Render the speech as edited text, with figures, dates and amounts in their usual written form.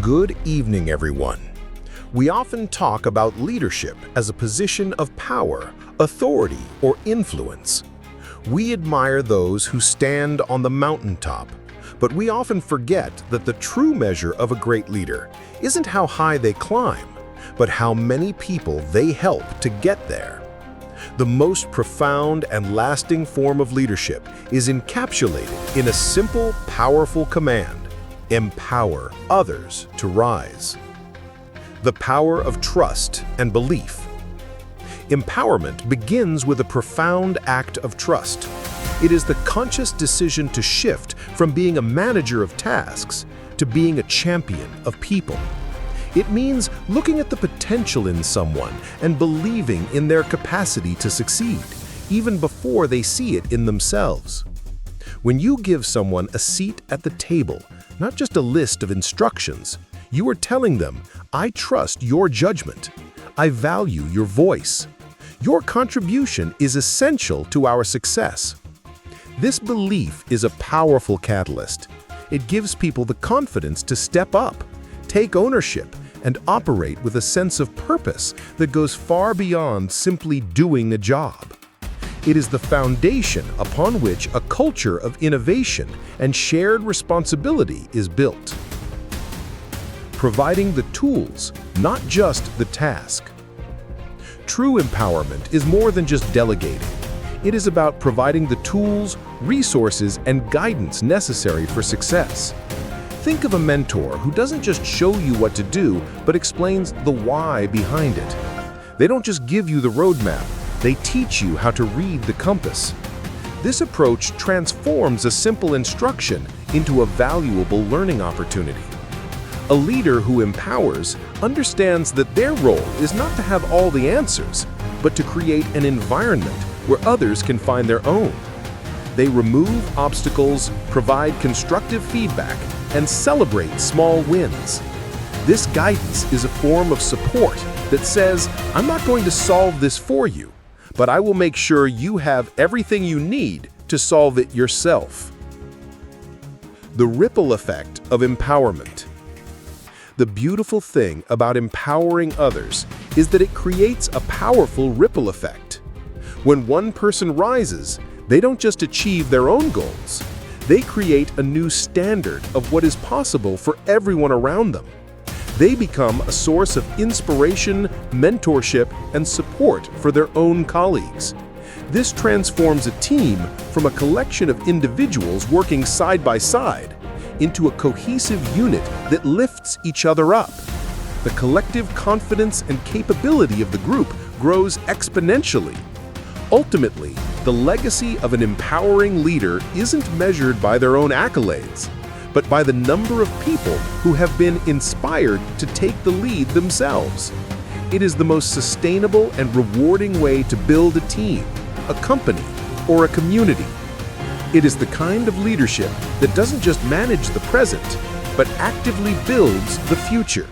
Good evening, everyone. We often talk about leadership as a position of power, authority, or influence. We admire those who stand on the mountaintop, but we often forget that the true measure of a great leader isn't how high they climb, but how many people they help to get there. The most profound and lasting form of leadership is encapsulated in a simple, powerful command: empower others to rise. The power of trust and belief. Empowerment begins with a profound act of trust. It is the conscious decision to shift from being a manager of tasks to being a champion of people. It means looking at the potential in someone and believing in their capacity to succeed, even before they see it in themselves. When you give someone a seat at the table, not just a list of instructions, you are telling them, "I trust your judgment. I value your voice. Your contribution is essential to our success." This belief is a powerful catalyst. It gives people the confidence to step up, take ownership, and operate with a sense of purpose that goes far beyond simply doing a job. It is the foundation upon which a culture of innovation and shared responsibility is built. Providing the tools, not just the task. True empowerment is more than just delegating. It is about providing the tools, resources, and guidance necessary for success. Think of a mentor who doesn't just show you what to do, but explains the why behind it. They don't just give you the roadmap, they teach you how to read the compass. This approach transforms a simple instruction into a valuable learning opportunity. A leader who empowers understands that their role is not to have all the answers, but to create an environment where others can find their own. They remove obstacles, provide constructive feedback, and celebrate small wins. This guidance is a form of support that says, "I'm not going to solve this for you, but I will make sure you have everything you need to solve it yourself." The ripple effect of empowerment. The beautiful thing about empowering others is that it creates a powerful ripple effect. When one person rises, they don't just achieve their own goals. They create a new standard of what is possible for everyone around them. They become a source of inspiration, mentorship, and support for their own colleagues. This transforms a team from a collection of individuals working side by side into a cohesive unit that lifts each other up. The collective confidence and capability of the group grows exponentially. Ultimately, the legacy of an empowering leader isn't measured by their own accolades, but by the number of people who have been inspired to take the lead themselves. It is the most sustainable and rewarding way to build a team, a company, or a community. It is the kind of leadership that doesn't just manage the present, but actively builds the future.